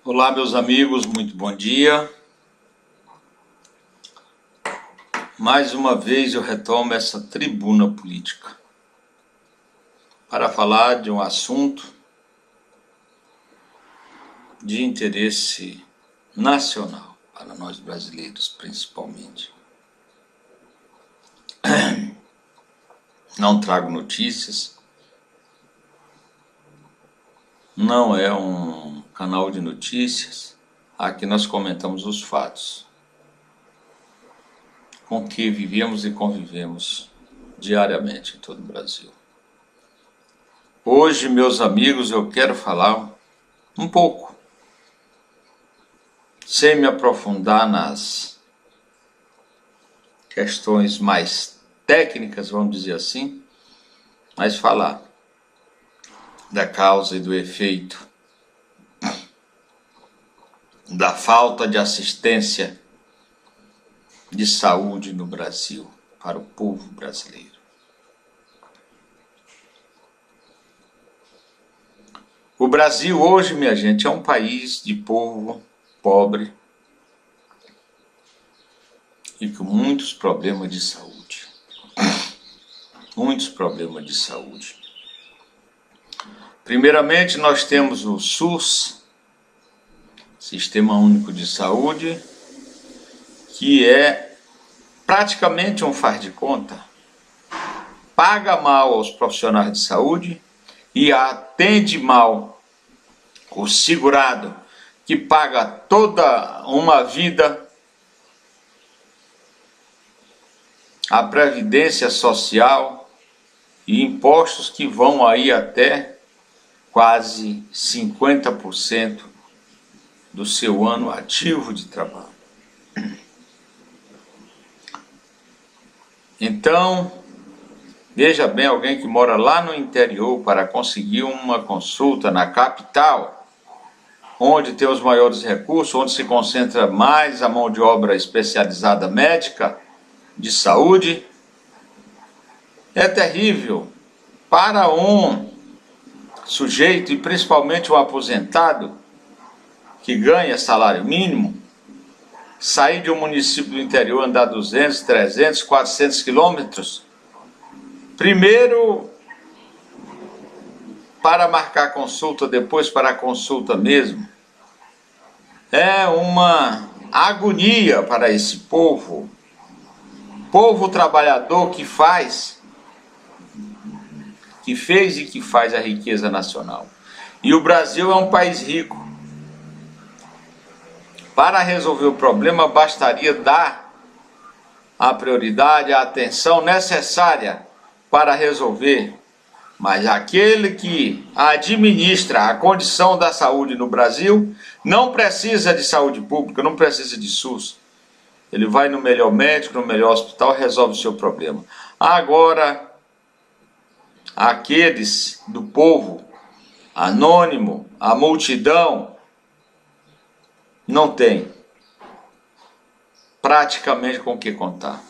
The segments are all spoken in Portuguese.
Olá, meus amigos, muito bom dia. Mais uma vez eu retomo essa tribuna política para falar de um assunto de interesse nacional, para nós brasileiros principalmente. Não trago notícias, não é um canal de notícias, aqui nós comentamos os fatos com que vivemos e convivemos diariamente em todo o Brasil. Hoje, meus amigos, eu quero falar um pouco, sem me aprofundar nas questões mais técnicas, vamos dizer assim, mas falar da causa e do efeito da falta de assistência de saúde no Brasil, para o povo brasileiro. O Brasil hoje, minha gente, é um país de povo pobre e com muitos problemas de saúde. Muitos problemas de saúde. Primeiramente, nós temos o SUS, Sistema Único de Saúde, que é praticamente um faz de conta, paga mal aos profissionais de saúde e atende mal o segurado, que paga toda uma vida a previdência social e impostos que vão aí até quase 50% do seu ano ativo de trabalho. Então, veja bem, alguém que mora lá no interior para conseguir uma consulta na capital, onde tem os maiores recursos, onde se concentra mais a mão de obra especializada médica, de saúde, é terrível para um sujeito, e principalmente um aposentado, que ganha salário mínimo, sair de um município do interior, andar 200, 300, 400 quilômetros, primeiro para marcar consulta, depois para a consulta mesmo, é uma agonia para esse povo trabalhador que fez e que faz a riqueza nacional. E o Brasil é um país rico. Para resolver o problema, bastaria dar a prioridade, a atenção necessária para resolver. Mas aquele que administra a condição da saúde no Brasil não precisa de saúde pública, não precisa de SUS. Ele vai no melhor médico, no melhor hospital, resolve o seu problema. Agora, aqueles do povo anônimo, a multidão, não tem praticamente com o que contar.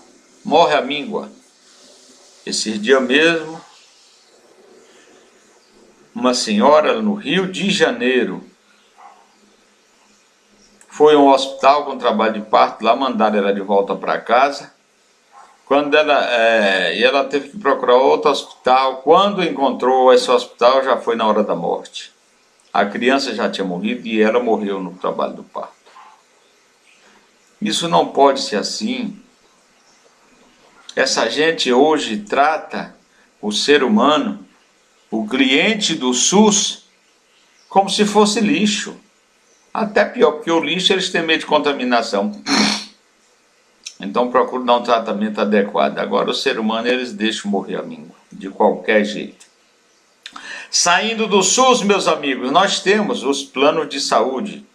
Morre a míngua. Esses dias mesmo, uma senhora no Rio de Janeiro foi a um hospital com trabalho de parto, lá mandaram ela de volta para casa. Quando ela teve que procurar outro hospital. Quando encontrou esse hospital, já foi na hora da morte. A criança já tinha morrido e ela morreu no trabalho do parto. Isso não pode ser assim. Essa gente hoje trata o ser humano, o cliente do SUS, como se fosse lixo. Até pior, porque o lixo eles têm medo de contaminação. Então procura dar um tratamento adequado. Agora o ser humano eles deixam morrer a míngua, de qualquer jeito. Saindo do SUS, meus amigos, nós temos os planos de saúde.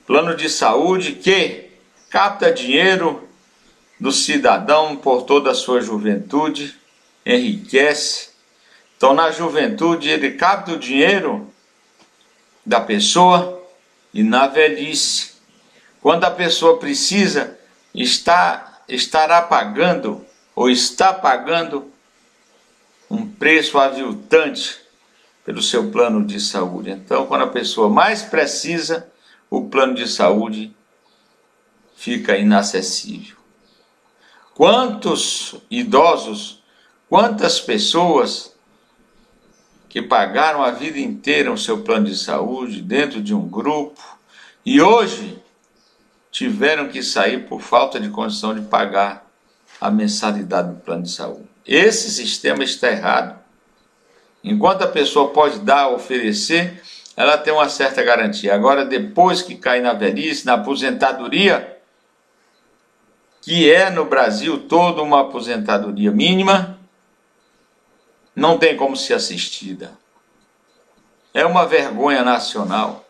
Plano de saúde que capta dinheiro do cidadão por toda a sua juventude, enriquece. Então na juventude ele capta o dinheiro da pessoa e na velhice, quando a pessoa precisa, estará pagando ou está pagando um preço aviltante pelo seu plano de saúde. Então, quando a pessoa mais precisa, o plano de saúde fica inacessível. Quantos idosos, quantas pessoas que pagaram a vida inteira o seu plano de saúde dentro de um grupo e hoje tiveram que sair por falta de condição de pagar a mensalidade do plano de saúde. Esse sistema está errado. Enquanto a pessoa pode dar, oferecer, ela tem uma certa garantia. Agora, depois que cai na velhice, na aposentadoria, que é no Brasil toda uma aposentadoria mínima, não tem como ser assistida. É uma vergonha nacional.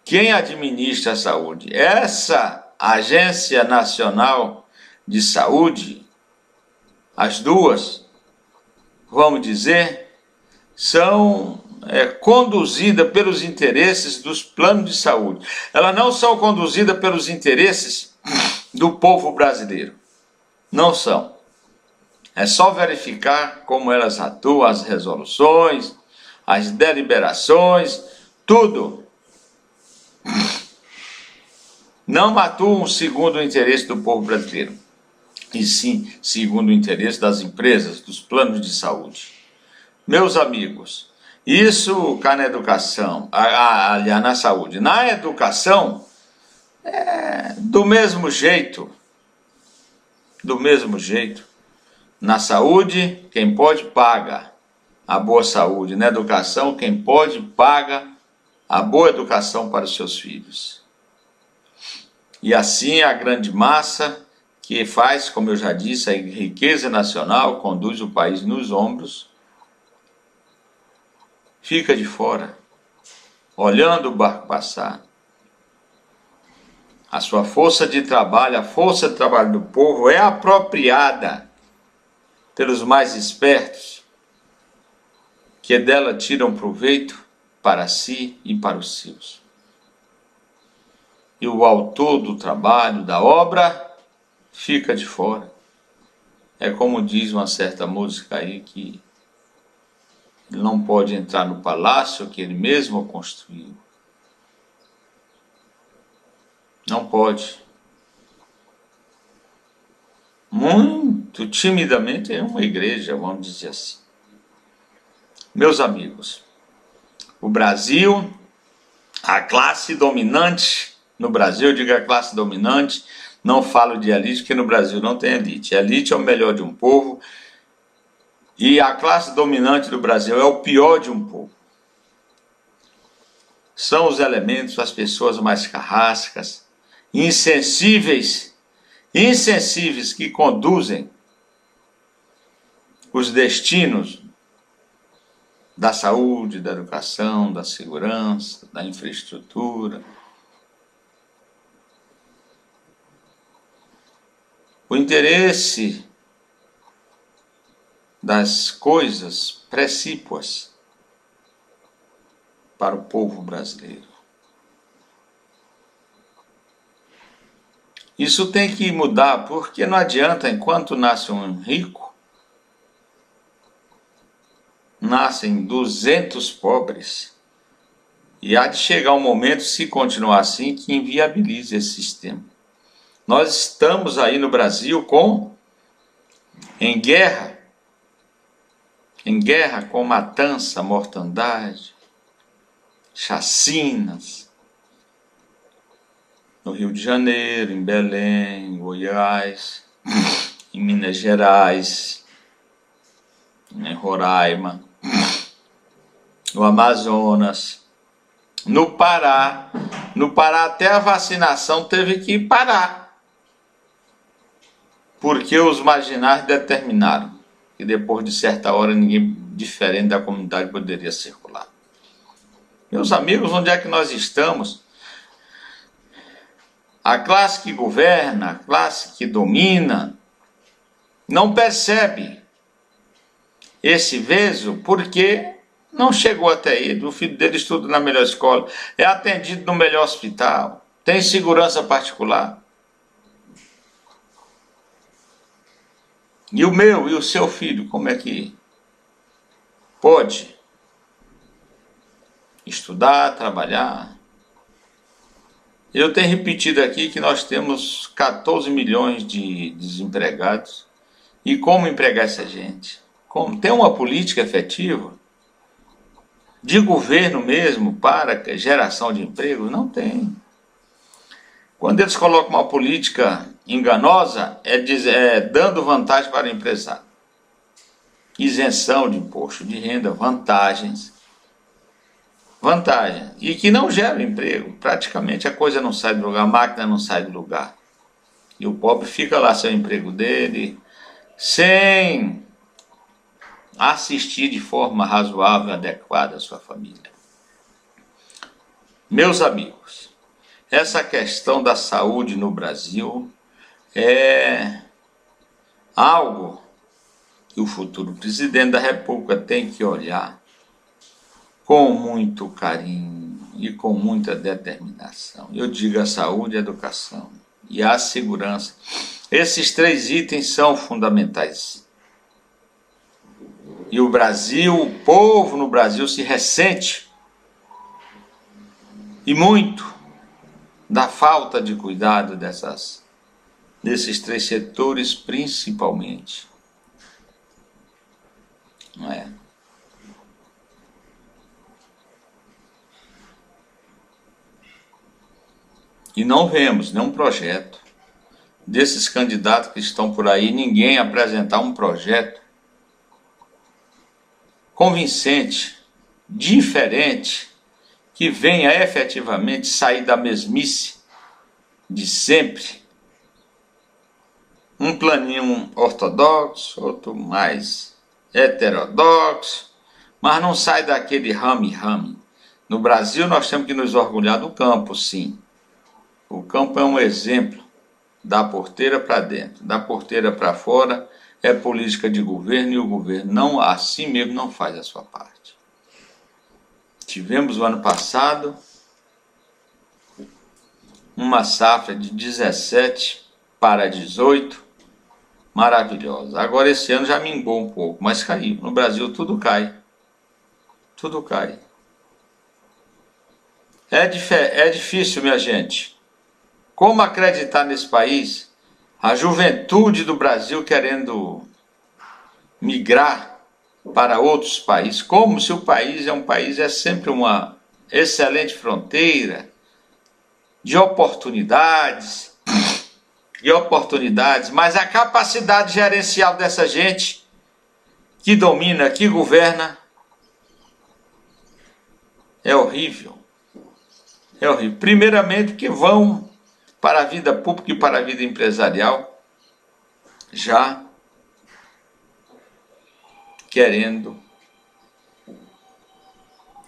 Quem administra a saúde? Essa Agência Nacional de Saúde, as duas, vamos dizer, são conduzidas pelos interesses dos planos de saúde. Elas não são conduzidas pelos interesses do povo brasileiro. Não são. É só verificar como elas atuam, as resoluções, as deliberações, tudo. Não atuam segundo o interesse do povo brasileiro, e sim segundo o interesse das empresas, dos planos de saúde. Meus amigos, isso cá na educação, aliás, na saúde. Na educação, do mesmo jeito. Na saúde, quem pode, paga a boa saúde. Na educação, quem pode, paga a boa educação para os seus filhos. E assim a grande massa que faz, como eu já disse, a riqueza nacional, conduz o país nos ombros, fica de fora, olhando o barco passar. A sua força de trabalho, a força de trabalho do povo é apropriada pelos mais espertos, que dela tiram proveito para si e para os seus. E o autor do trabalho, da obra, fica de fora. É como diz uma certa música aí, que ele não pode entrar no palácio que ele mesmo construiu. Não pode. Muito timidamente é uma igreja, vamos dizer assim. Meus amigos, o Brasil, a classe dominante, no Brasil eu digo a classe dominante, não falo de elite, porque no Brasil não tem elite. A elite é o melhor de um povo e a classe dominante do Brasil é o pior de um povo. São os elementos, as pessoas mais carrascas, insensíveis que conduzem os destinos da saúde, da educação, da segurança, da infraestrutura. O interesse das coisas precípuas para o povo brasileiro. Isso tem que mudar, porque não adianta, enquanto nasce um rico, nascem 200 pobres. E há de chegar um momento, se continuar assim, que inviabilize esse sistema. Nós estamos aí no Brasil em guerra com matança, mortandade, chacinas, no Rio de Janeiro, em Belém, em Goiás, em Minas Gerais, em Roraima, no Amazonas, no Pará. No Pará até a vacinação teve que parar, porque os marginais determinaram que depois de certa hora ninguém diferente da comunidade poderia circular. Meus amigos, onde é que nós estamos? A classe que governa, a classe que domina, não percebe esse veso porque não chegou até ele. O filho dele estuda na melhor escola, é atendido no melhor hospital, tem segurança particular. E o meu e o seu filho, como é que pode? estudar, trabalhar. Eu tenho repetido aqui que nós temos 14 milhões de desempregados. E como empregar essa gente? Como ter uma política efetiva de governo mesmo para geração de emprego? Não tem. Quando eles colocam uma política enganosa, dando vantagem para o empresário. Isenção de imposto de renda, vantagens. E que não gera emprego. Praticamente a coisa não sai do lugar, a máquina não sai do lugar. E o pobre fica lá sem o emprego dele, sem assistir de forma razoável, adequada a sua família. Meus amigos, essa questão da saúde no Brasil é algo que o futuro presidente da República tem que olhar com muito carinho e com muita determinação. Eu digo a saúde, a educação e a segurança. Esses 3 itens são fundamentais. E o Brasil, o povo no Brasil se ressente e muito da falta de cuidado desses 3 setores principalmente. Não é? E não vemos nenhum projeto desses candidatos que estão por aí, ninguém apresentar um projeto convincente, diferente, que venha efetivamente sair da mesmice de sempre. Um planinho ortodoxo, outro mais heterodoxo, mas não sai daquele rame-rame. No Brasil nós temos que nos orgulhar do campo, sim. O campo é um exemplo, da porteira para dentro, da porteira para fora é política de governo e o governo não, assim mesmo não faz a sua parte. Tivemos o ano passado uma safra de 17 para 18, maravilhosa. Agora esse ano já mingou um pouco, mas caiu. No Brasil tudo cai. Tudo cai. É difícil, minha gente. Como acreditar nesse país? A juventude do Brasil querendo migrar para outros países, como se o país é sempre uma excelente fronteira de oportunidades, mas a capacidade gerencial dessa gente que domina, que governa, é horrível. É horrível. Primeiramente que vão para a vida pública e para a vida empresarial já querendo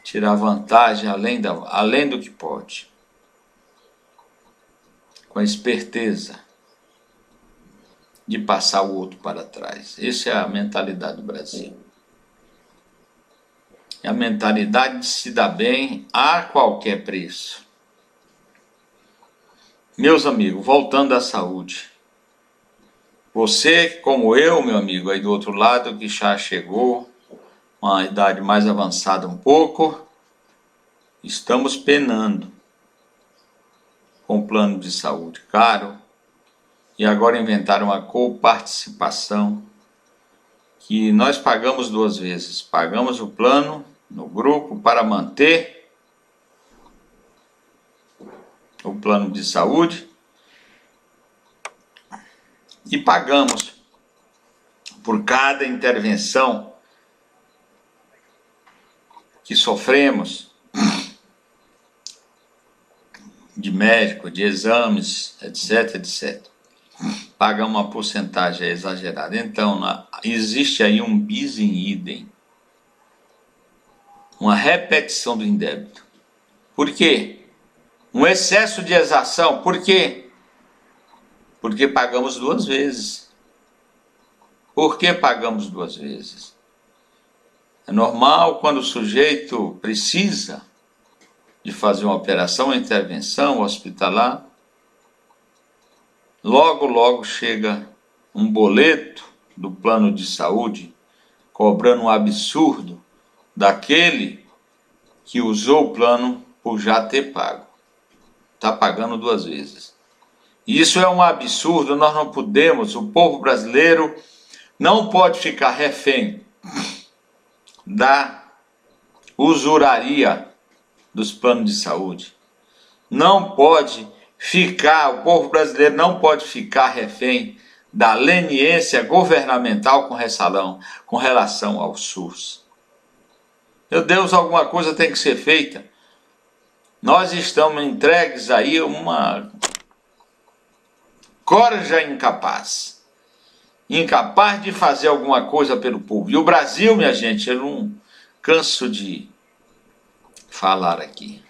tirar vantagem além do que pode, com a esperteza de passar o outro para trás. Essa é a mentalidade do Brasil. É a mentalidade de se dar bem a qualquer preço. Meus amigos, voltando à saúde. Você, como eu, meu amigo, aí do outro lado, que já chegou, uma idade mais avançada um pouco, estamos penando com plano de saúde caro e agora inventaram uma coparticipação que nós pagamos 2 vezes. Pagamos o plano no grupo para manter o plano de saúde e pagamos por cada intervenção que sofremos de médico, de exames, etc, etc. Pagamos uma porcentagem exagerada. Então, existe aí um bis in idem, uma repetição do indébito. Por quê? Um excesso de exação. Por quê? Porque pagamos 2 vezes. Por que pagamos 2 vezes? É normal quando o sujeito precisa de fazer uma operação, uma intervenção hospitalar, logo chega um boleto do plano de saúde cobrando um absurdo daquele que usou o plano por já ter pago. Está pagando 2 vezes. Isso é um absurdo, nós não podemos, o povo brasileiro não pode ficar refém da usuraria dos planos de saúde. Não pode ficar, o povo brasileiro não pode ficar refém da leniência governamental com relação ao SUS. Meu Deus, alguma coisa tem que ser feita. Nós estamos entregues aí a uma corja incapaz de fazer alguma coisa pelo povo. E o Brasil, minha gente, eu não canso de falar aqui.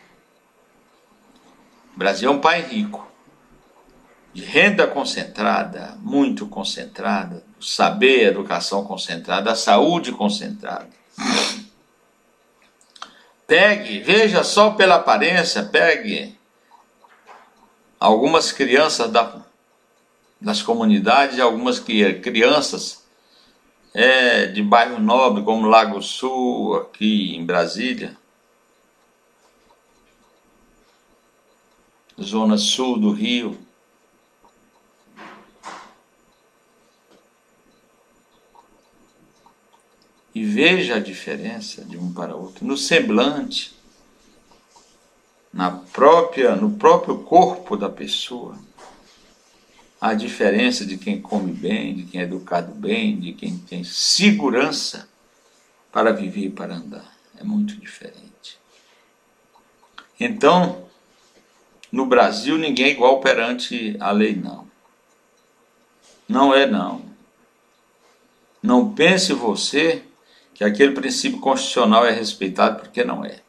O Brasil é um país rico, de renda concentrada, muito concentrada, saber, educação concentrada, a saúde concentrada. Pegue, veja só pela aparência, pegue algumas crianças das comunidades, algumas crianças de bairro nobre, como Lago Sul, aqui em Brasília, zona sul do Rio. E veja a diferença de um para outro, no semblante, no próprio corpo da pessoa. A diferença de quem come bem, de quem é educado bem, de quem tem segurança para viver e para andar. É muito diferente. Então, no Brasil, ninguém é igual perante a lei, não. Não é, não. Não pense você que aquele princípio constitucional é respeitado, porque não é.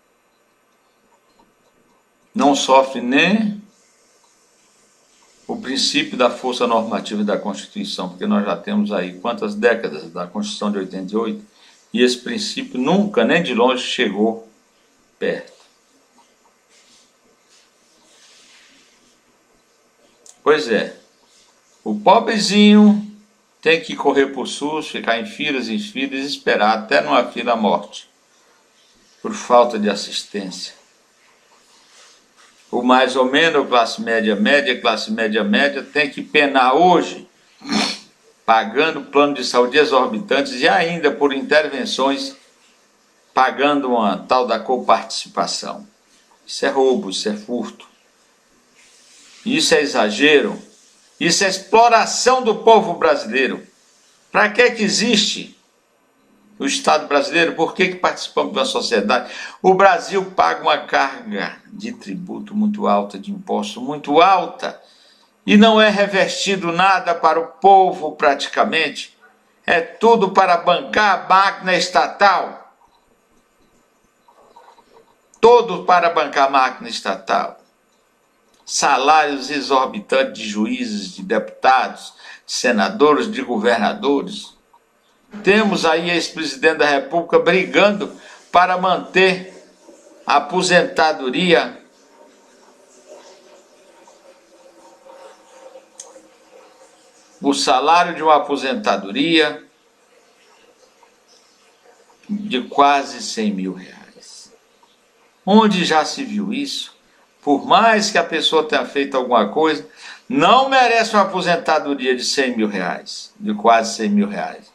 Não sofre nem o princípio da força normativa da Constituição, porque nós já temos aí quantas décadas da Constituição de 88, e esse princípio nunca, nem de longe, chegou perto. Pois é, o pobrezinho tem que correr por SUS, ficar em filas e filas e esperar até numa fila a morte, por falta de assistência. O mais ou menos, classe média, classe média, tem que penar hoje, pagando plano de saúde exorbitantes e ainda por intervenções, pagando uma tal da coparticipação. Isso é roubo, isso é furto. Isso é exagero. Isso é exploração do povo brasileiro. Para que existe o Estado brasileiro? Por que participamos da sociedade? O Brasil paga uma carga de tributo muito alta, de imposto muito alta, e não é revestido nada para o povo praticamente. É tudo para bancar a máquina estatal. Todo para bancar a máquina estatal. Salários exorbitantes de juízes, de deputados, de senadores, de governadores. Temos aí ex-presidente da República brigando para manter a aposentadoria o salário de uma aposentadoria de quase 100 mil reais. Onde já se viu isso? Por mais que a pessoa tenha feito alguma coisa, não merece uma aposentadoria de 100 mil reais, de quase 100 mil reais.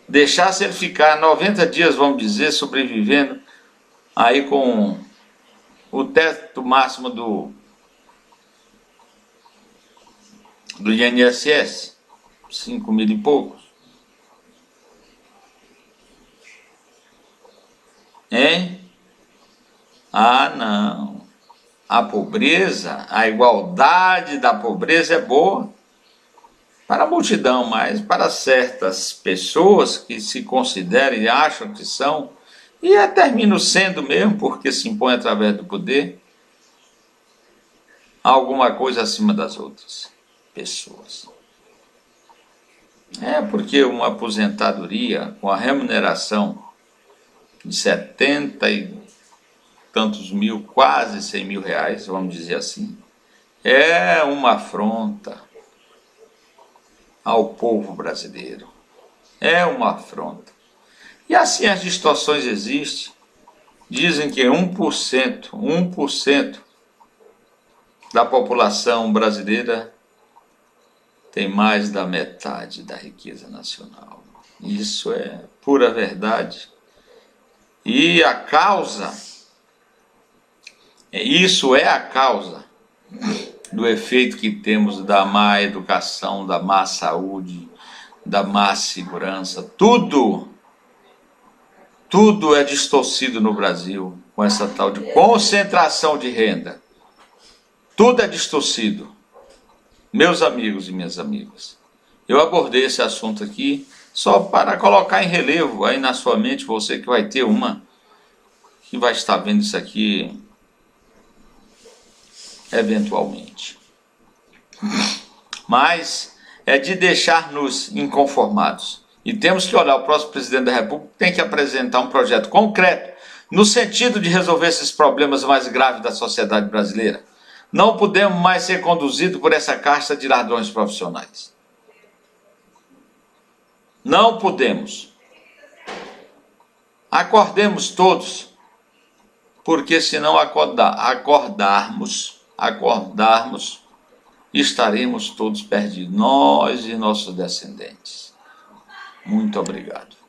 Deixasse ele ficar 90 dias, vamos dizer, sobrevivendo aí com o teto máximo do INSS, 5 mil e poucos. Hein? Ah, não. A pobreza, a igualdade da pobreza é boa para a multidão, mas para certas pessoas que se consideram e acham que são, e terminam sendo mesmo, porque se impõe através do poder, alguma coisa acima das outras pessoas. É porque uma aposentadoria com a remuneração de 70 e tantos mil, quase 100 mil reais, vamos dizer assim, é uma afronta ao povo brasileiro. É uma afronta. E assim as distorções existem. Dizem que 1% da população brasileira tem mais da metade da riqueza nacional. Isso é pura verdade. E a causa, isso é a causa do efeito que temos da má educação, da má saúde, da má segurança. Tudo é distorcido no Brasil com essa tal de concentração de renda. Tudo é distorcido. Meus amigos e minhas amigas, eu abordei esse assunto aqui só para colocar em relevo aí na sua mente, você que vai ter uma, que vai estar vendo isso aqui eventualmente. Mas é de deixar-nos inconformados. E temos que olhar, o próximo presidente da República tem que apresentar um projeto concreto no sentido de resolver esses problemas mais graves da sociedade brasileira. Não podemos mais ser conduzidos por essa casta de ladrões profissionais. Não podemos. Acordemos todos, porque se não acordarmos, estaremos todos perdidos, nós e nossos descendentes. Muito obrigado.